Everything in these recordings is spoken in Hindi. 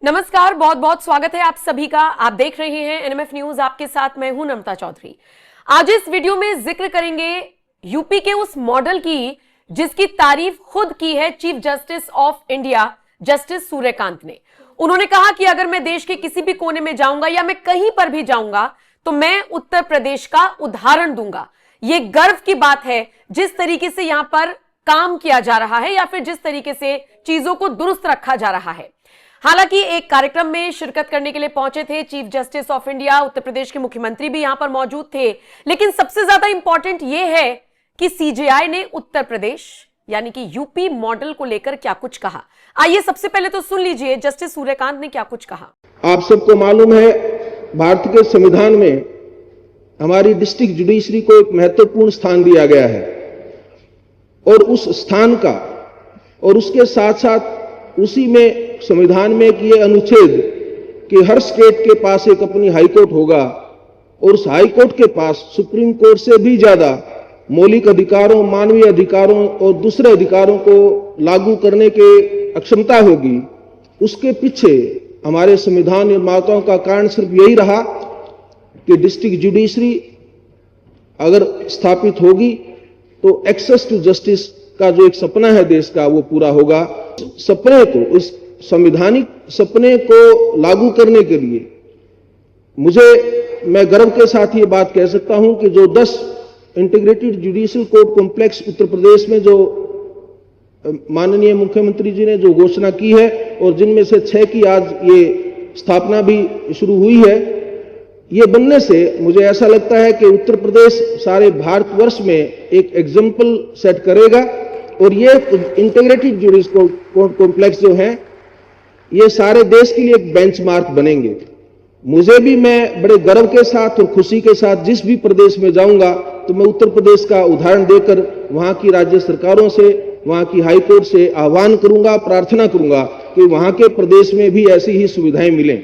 नमस्कार, बहुत बहुत स्वागत है आप सभी का। आप देख रहे हैं एनएमएफ न्यूज, आपके साथ मैं हूं नम्रता चौधरी। आज इस वीडियो में जिक्र करेंगे यूपी के उस मॉडल की जिसकी तारीफ खुद की है chief justice of India justice Suryakant ने। उन्होंने कहा कि अगर मैं देश के किसी भी कोने में जाऊंगा या मैं कहीं पर भी जाऊंगा तो मैं उत्तर प्रदेश का उदाहरण दूंगा। यह गर्व की बात है जिस तरीके से यहां पर काम किया जा रहा है या फिर जिस तरीके से चीजों को दुरुस्त रखा जा रहा है। हालांकि एक कार्यक्रम में शिरकत करने के लिए पहुंचे थे chief justice of India, Uttar Pradesh के मुख्यमंत्री भी यहां पर मौजूद थे, लेकिन सबसे ज्यादा इंपॉर्टेंट यह है कि सीजेआई ने उत्तर प्रदेश यानी कि यूपी मॉडल को लेकर क्या कुछ कहा। आइए सबसे पहले तो सुन लीजिए जस्टिस सूर्यकांत ने क्या कुछ कहा। आप सबको मालूम है, भारत के संविधान में हमारी डिस्ट्रिक्ट जुडिशरी को एक महत्वपूर्ण स्थान दिया गया है और उस स्थान का और उसके साथ साथ उसी में संविधान में एक ये अनुच्छेद कि हर स्टेट के पास एक अपनी हाईकोर्ट होगा और उस हाईकोर्ट के पास सुप्रीम कोर्ट से भी ज्यादा मौलिक अधिकारों, मानवीय अधिकारों और दूसरे अधिकारों को लागू करने की अक्षमता होगी। उसके पीछे हमारे संविधान निर्माताओं का कारण सिर्फ यही रहा कि डिस्ट्रिक्ट जुडिशरी अगर स्थापित होगी तो एक्सेस टू जस्टिस का जो एक सपना है देश का वो पूरा होगा। सपने को, इस संवैधानिक सपने को लागू करने के लिए मैं गर्व के साथ ये बात कह सकता हूं कि जो 10 integrated judicial court complex Uttar Pradesh में जो माननीय मुख्यमंत्री जी ने जो घोषणा की है और जिनमें से 6 की आज ये स्थापना भी शुरू हुई है, ये बनने से मुझे ऐसा लगता है कि उत्तर प्रदेश सारे भारतवर्ष में एक एग्जाम्पल सेट करेगा और ये इंटीग्रेटेड जुडिशियल कोर्ट कॉम्प्लेक्स जो है ये सारे देश के लिए एक बेंचमार्क बनेंगे। मैं बड़े गर्व के साथ और खुशी के साथ जिस भी प्रदेश में जाऊंगा तो मैं उत्तर प्रदेश का उदाहरण देकर वहां की राज्य सरकारों से, वहां की हाईकोर्ट से आह्वान करूंगा, प्रार्थना करूंगा कि वहां के प्रदेश में भी ऐसी ही सुविधाएं मिलें।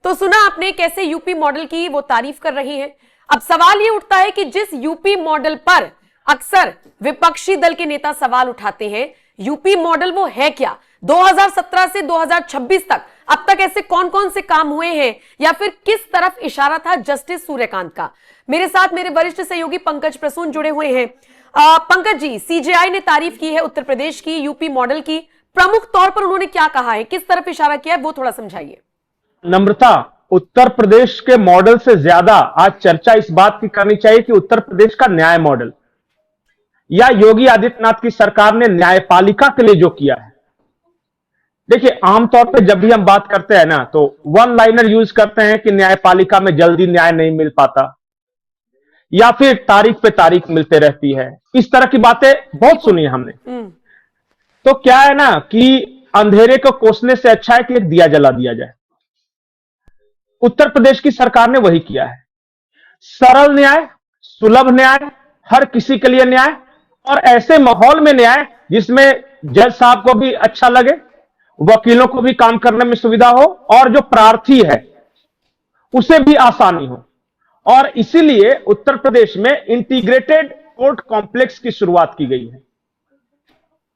तो सुना आपने कैसे यूपी मॉडल की वो तारीफ कर रही है। अब सवाल ये उठता है कि जिस यूपी मॉडल पर अक्सर विपक्षी दल के नेता सवाल उठाते हैं, यूपी मॉडल वो है क्या? 2017 से 2026 तक अब तक ऐसे कौन कौन से काम हुए हैं या फिर किस तरफ इशारा था जस्टिस सूर्यकांत का? मेरे साथ मेरे वरिष्ठ सहयोगी पंकज प्रसून जुड़े हुए हैं। पंकज जी, सीजेआई ने तारीफ की है उत्तर प्रदेश की यूपी मॉडल की, प्रमुख तौर पर उन्होंने क्या कहा है, किस तरफ इशारा किया है, वो थोड़ा समझाइए। नम्रता, उत्तर प्रदेश के मॉडल से ज्यादा आज चर्चा इस बात की करनी चाहिए कि उत्तर प्रदेश का न्याय मॉडल या योगी आदित्यनाथ की सरकार ने न्यायपालिका के लिए जो किया है। देखिए, आमतौर पे जब भी हम बात करते हैं ना तो वन लाइनर यूज करते हैं कि न्यायपालिका में जल्दी न्याय नहीं मिल पाता या फिर तारीख पे तारीख मिलते रहती है। इस तरह की बातें बहुत सुनी है हमने। तो क्या है ना कि अंधेरे को कोसने से अच्छा है कि एक दिया जला दिया जाए। उत्तर प्रदेश की सरकार ने वही किया है। सरल न्याय, सुलभ न्याय, हर किसी के लिए न्याय और ऐसे माहौल में न्याय जिसमें जज साहब को भी अच्छा लगे, वकीलों को भी काम करने में सुविधा हो और जो प्रार्थी है उसे भी आसानी हो। और इसीलिए उत्तर प्रदेश में इंटीग्रेटेड कोर्ट कॉम्प्लेक्स की शुरुआत की गई है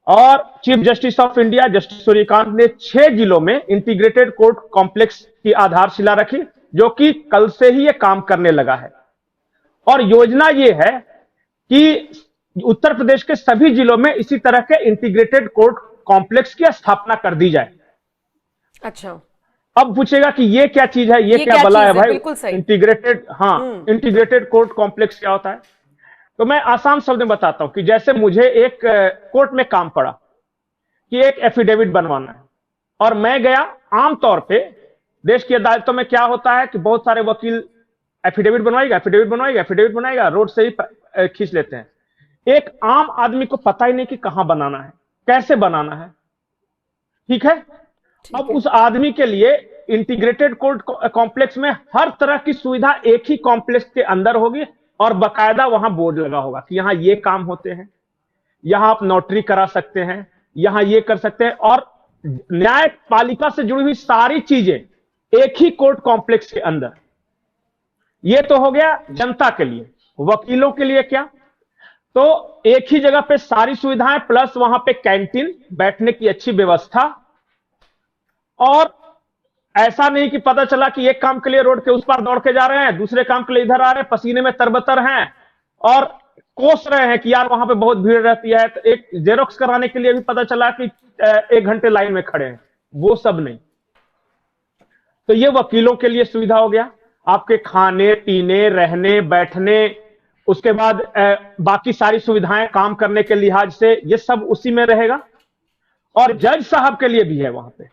और chief justice of India justice Suryakant ने 6 जिलों में इंटीग्रेटेड कोर्ट कॉम्प्लेक्स की आधारशिला रखी, जो कि कल से ही यह काम करने लगा है। और योजना यह है कि उत्तर प्रदेश के सभी जिलों में इसी तरह के इंटीग्रेटेड कोर्ट कॉम्प्लेक्स की स्थापना कर दी जाए। अच्छा, अब पूछेगा कि ये क्या चीज है, ये क्या भला है भाई इंटीग्रेटेड? हाँ, इंटीग्रेटेड कोर्ट कॉम्प्लेक्स क्या होता है? तो मैं आसान शब्द में बताता हूं कि जैसे मुझे एक कोर्ट में काम पड़ा कि एक एफिडेविट बनवाना है और मैं गया। आमतौर पे देश की अदालतों में क्या होता है कि बहुत सारे वकील एफिडेविट बनवाएगा, रोड से ही खींच लेते हैं। एक आम आदमी को पता ही नहीं कि कहां बनाना है, कैसे बनाना है। ठीक है, अब उस आदमी के लिए इंटीग्रेटेड कोर्ट कॉम्प्लेक्स में हर तरह की सुविधा एक ही कॉम्प्लेक्स के अंदर होगी और बकायदा वहां बोर्ड लगा होगा कि यहां ये काम होते हैं, यहां आप नोटरी करा सकते हैं, यहां ये कर सकते हैं। और न्यायपालिका से जुड़ी हुई सारी चीजें एक ही कोर्ट कॉम्प्लेक्स के अंदर। ये तो हो गया जनता के लिए। वकीलों के लिए क्या? तो एक ही जगह पे सारी सुविधाएं प्लस वहां पे कैंटीन, बैठने की अच्छी व्यवस्था और ऐसा नहीं कि पता चला कि एक काम के लिए रोड के उस पार दौड़ के जा रहे हैं, दूसरे काम के लिए इधर आ रहे हैं, पसीने में तरबतर हैं और कोस रहे हैं कि यार वहां पे बहुत भीड़ रहती है, तो एक जेरोक्स कराने के लिए भी पता चला कि 1 घंटे लाइन में खड़े हैं। वो सब नहीं। तो ये वकीलों के लिए सुविधा हो गया, आपके खाने पीने रहने बैठने, उसके बाद बाकी सारी सुविधाएं काम करने के लिहाज से ये सब उसी में रहेगा। और जज साहब के लिए भी है वहां पे।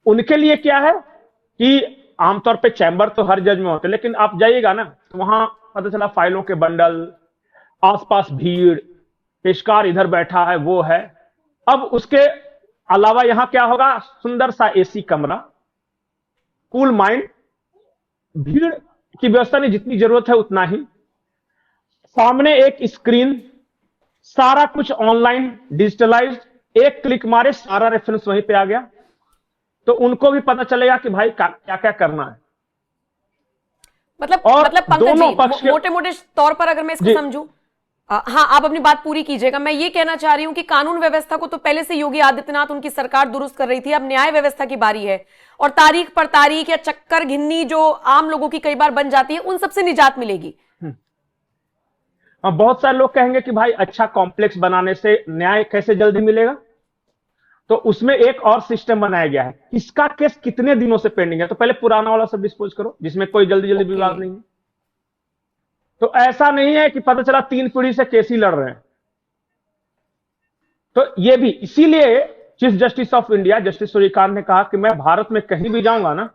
उनके लिए क्या है कि आमतौर पे चैम्बर तो हर जज में होते हैं, लेकिन आप जाइएगा ना तो वहां पता चला फाइलों के बंडल, आसपास भीड़, पेशकार इधर बैठा है, वो है। अब उसके अलावा यहां क्या होगा, सुंदर सा एसी कमरा, कूल माइंड, भीड़ की व्यवस्था नहीं, जितनी जरूरत है उतना ही, सामने एक स्क्रीन, सारा कुछ ऑनलाइन डिजिटलाइज्ड, एक क्लिक मारे सारा रेफरेंस वहीं पे आ गया। तो उनको भी पता चलेगा कि भाई क्या क्या करना है। मतलब पंकज दोनों जी, पक्ष मोटे मोटे तौर पर अगर मैं इसको समझूं, हाँ आप अपनी बात पूरी कीजिएगा। मैं ये कहना चाह रही हूं कि कानून व्यवस्था को तो पहले से योगी आदित्यनाथ, उनकी सरकार दुरुस्त कर रही थी, अब न्याय व्यवस्था की बारी है। और तारीख पर तारीख या चक्कर घिन्नी जो आम लोगों की कई बार बन जाती है, उन सबसे निजात मिलेगी। बहुत सारे लोग कहेंगे कि भाई अच्छा कॉम्प्लेक्स बनाने से न्याय कैसे जल्दी मिलेगा, तो उसमें एक और सिस्टम बनाया गया है, किसका केस कितने दिनों से पेंडिंग है, तो पहले पुराना वाला सब डिस्पोज करो जिसमें कोई जल्दी जल्दी विवाद नहीं है। तो ऐसा नहीं है कि पता चला 3 पीढ़ी से केस ही लड़ रहे हैं। तो ये भी इसीलिए chief justice of India justice Suryakant ने कहा कि मैं भारत में कहीं भी जाऊंगा ना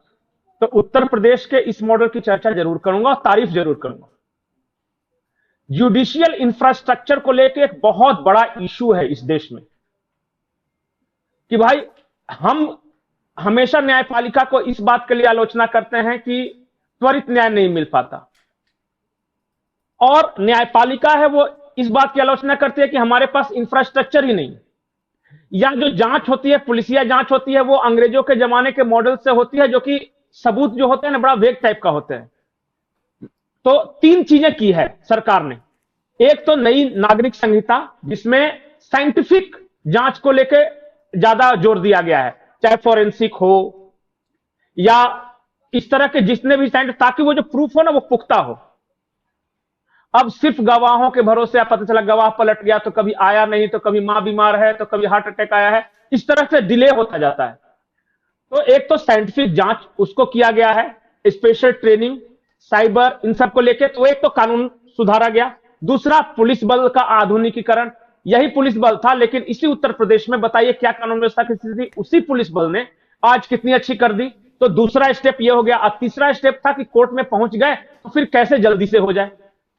तो उत्तर प्रदेश के इस मॉडल की चर्चा जरूर करूंगा और तारीफ जरूर करूंगा। जुडिशियल इंफ्रास्ट्रक्चर को लेकर एक बहुत बड़ा इशू है इस देश में कि भाई हम हमेशा न्यायपालिका को इस बात के लिए आलोचना करते हैं कि त्वरित न्याय नहीं मिल पाता, और न्यायपालिका है वो इस बात की आलोचना करती है कि हमारे पास इंफ्रास्ट्रक्चर ही नहीं, या जो जांच होती है, पुलिसिया जांच होती है, वो अंग्रेजों के जमाने के मॉडल से होती है, जो कि सबूत जो होते हैं ना बड़ा वेग टाइप का होते हैं। तो 3 चीजें की है सरकार ने। एक तो नई नागरिक संहिता जिसमें साइंटिफिक जांच को लेकर ज्यादा जोर दिया गया है, चाहे फॉरेंसिक हो या इस तरह के जितने भी साइंटिफिक, ताकि वो जो प्रूफ हो ना वो पुख्ता हो। अब सिर्फ गवाहों के भरोसे आप पता चला गवाह पलट गया तो कभी आया नहीं, तो कभी मां बीमार है, तो कभी हार्ट अटैक आया है, इस तरह से डिले होता जाता है। तो एक तो साइंटिफिक जांच उसको किया गया है, स्पेशल ट्रेनिंग, साइबर, इन सब को लेकर तो एक तो कानून सुधारा गया। दूसरा पुलिस बल का आधुनिकीकरण, यही पुलिस बल था लेकिन इसी उत्तर प्रदेश में बताइए क्या कानून व्यवस्था की स्थिति, उसी पुलिस बल ने आज कितनी अच्छी कर दी। तो दूसरा स्टेप ये हो गया। अब तीसरा स्टेप था कि कोर्ट में पहुंच गए तो फिर कैसे जल्दी से हो जाए।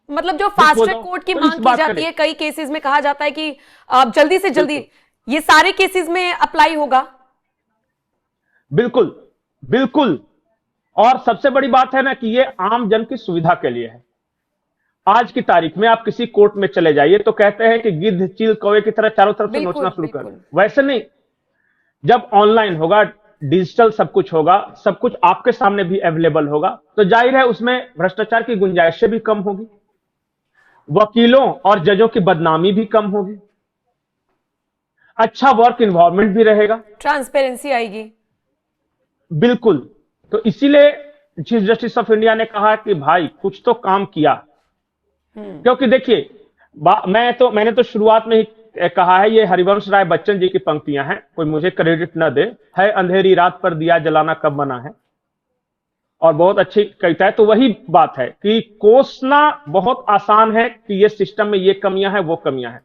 मतलब जो फास्ट ट्रैक कोर्ट की मांग की जाती है, कई केसेस में कहा जाता है कि जल्दी से जल्दी, ये सारे केसेस में अप्लाई होगा। बिल्कुल बिल्कुल। और सबसे बड़ी बात है ना कि ये आम जन की सुविधा के लिए है। आज की तारीख में आप किसी कोर्ट में चले जाइए तो कहते हैं कि गिद्ध चील कौवे की तरह चारों तरफ से नोचना शुरू कर, वैसे नहीं। जब ऑनलाइन होगा, डिजिटल सब कुछ होगा, सब कुछ आपके सामने भी अवेलेबल होगा, तो जाहिर है उसमें भ्रष्टाचार की गुंजाइशें भी कम होगी, वकीलों और जजों की बदनामी भी कम होगी, अच्छा वर्क इन्वायरमेंट भी रहेगा, ट्रांसपेरेंसी आएगी। बिल्कुल। तो इसीलिए चीफ जस्टिस ऑफ इंडिया ने कहा कि भाई कुछ तो काम किया। क्योंकि देखिए मैंने तो शुरुआत में ही कहा है, ये हरिवंश राय बच्चन जी की पंक्तियां हैं, कोई मुझे क्रेडिट न दे, है अंधेरी रात पर दिया जलाना कब बना है, और बहुत अच्छी कविता है। तो वही बात है कि कोसना बहुत आसान है कि ये सिस्टम में ये कमियां हैं वो कमियां हैं,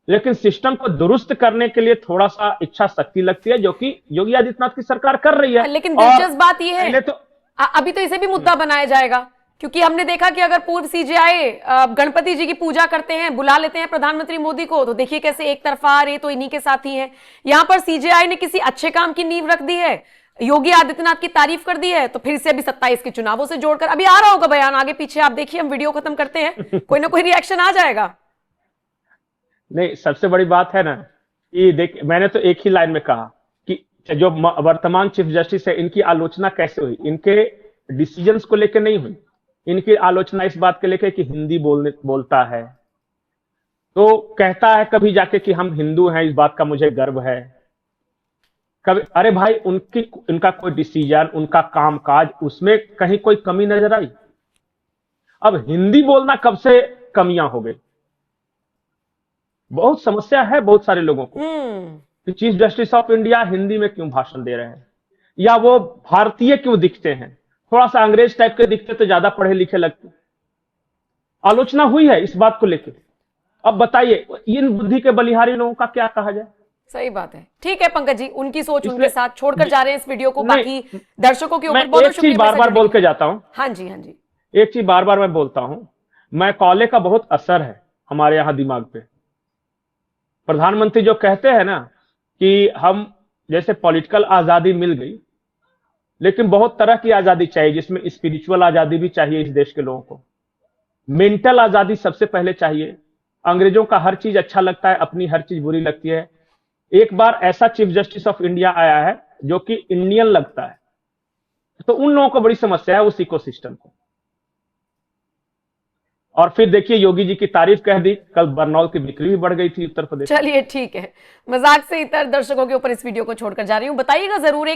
लेकिन सिस्टम को दुरुस्त करने के लिए थोड़ा सा इच्छा शक्ति लगती है, जो कि योगी आदित्यनाथ की सरकार कर रही है। लेकिन दिलचस्प बात यह है तो अभी तो इसे भी मुद्दा बनाया जाएगा, क्योंकि हमने देखा कि अगर पूर्व सीजेआई गणपति जी की पूजा करते हैं, बुला लेते हैं प्रधानमंत्री मोदी को, तो देखिए कैसे एक तरफा रे तो इन्हीं के साथ ही हैं। यहां पर सीजेआई ने किसी अच्छे काम की नींव रख दी है, योगी आदित्यनाथ की तारीफ कर दी है, तो फिर से अभी 27 के चुनावों से जोड़कर अभी आ रहा होगा बयान, आगे पीछे आप देखिए, हम वीडियो खत्म करते हैं, कोई ना कोई रिएक्शन आ जाएगा। नहीं, सबसे बड़ी बात है ना कि देख, मैंने तो एक ही लाइन में कहा कि जो वर्तमान चीफ जस्टिस है इनकी आलोचना कैसे हुई, इनके डिसीजंस को लेकर नहीं हुई, इनकी आलोचना इस बात के लेकर कि हिंदी बोलता है, तो कहता है कभी जाके कि हम हिंदू हैं, इस बात का मुझे गर्व है। कभी अरे भाई उनका कोई डिसीजन, उनका कामकाज, उसमें कहीं कोई कमी नजर आई? अब हिंदी बोलना कब से कमियां हो गई? बहुत समस्या है बहुत सारे लोगों को कि chief justice of India Hindi में क्यों भाषण दे रहे हैं, या वो भारतीय क्यों दिखते हैं, थोड़ा सा अंग्रेज टाइप के दिखते तो ज्यादा पढ़े लिखे लगते। आलोचना हुई है इस बात को लेकर। अब बताइए इन बुद्धि के बलिहारी लोगों का क्या कहा जाए? सही बात है। ठीक है पंकज जी, उनकी सोच उनके इसलिए साथ छोड़कर जा रहे हैं इस वीडियो को। नहीं, बाकी दर्शकों के मैं ऊपर बहुत एक चीज बार बार बोल के जाता हूं। हाँ जी, हाँ जी। एक चीज बार बार मैं बोलता हूं, मैकॉले का बहुत असर है हमारे यहां दिमाग पे। प्रधानमंत्री जो कहते हैं ना कि हम जैसे पॉलिटिकल आजादी मिल गई, लेकिन बहुत तरह की आजादी चाहिए, जिसमें स्पिरिचुअल आजादी भी चाहिए इस देश के लोगों को, मेंटल आजादी सबसे पहले चाहिए। अंग्रेजों का हर चीज अच्छा लगता है, अपनी हर चीज बुरी लगती है। एक बार ऐसा चीफ जस्टिस ऑफ इंडिया आया है जो कि इंडियन लगता है, तो उन लोगों को बड़ी समस्या है उस इकोसिस्टम को। और फिर देखिए योगी जी की तारीफ कह दी, कल बरनौल की बिक्री भी बढ़ गई थी उत्तर प्रदेश। चलिए ठीक है, मजाक से इतर दर्शकों के ऊपर इस वीडियो को छोड़कर जा रही हूं। बताइएगा जरूर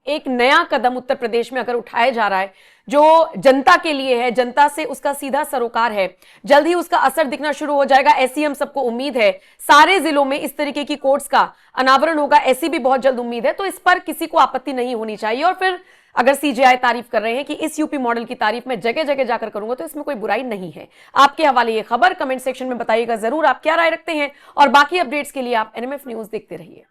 एक नया कदम उत्तर प्रदेश में अगर उठाया जा रहा है जो जनता के लिए है, जनता से उसका सीधा सरोकार है, जल्द ही उसका असर दिखना शुरू हो जाएगा, ऐसी हम सबको उम्मीद है। सारे जिलों में इस तरीके की कोर्ट्स का अनावरण होगा, ऐसी भी बहुत जल्द उम्मीद है। तो इस पर किसी को आपत्ति नहीं होनी चाहिए। और फिर अगर सीजेआई तारीफ कर रहे हैं कि इस यूपी मॉडल की तारीफ मैं जगह जगह जाकर करूंगा, तो इसमें कोई बुराई नहीं है। आपके हवाले ये खबर कमेंट सेक्शन में बताइएगा जरूर आप क्या राय रखते हैं। और बाकी अपडेट्स के लिए आप एनएमएफ न्यूज देखते रहिए।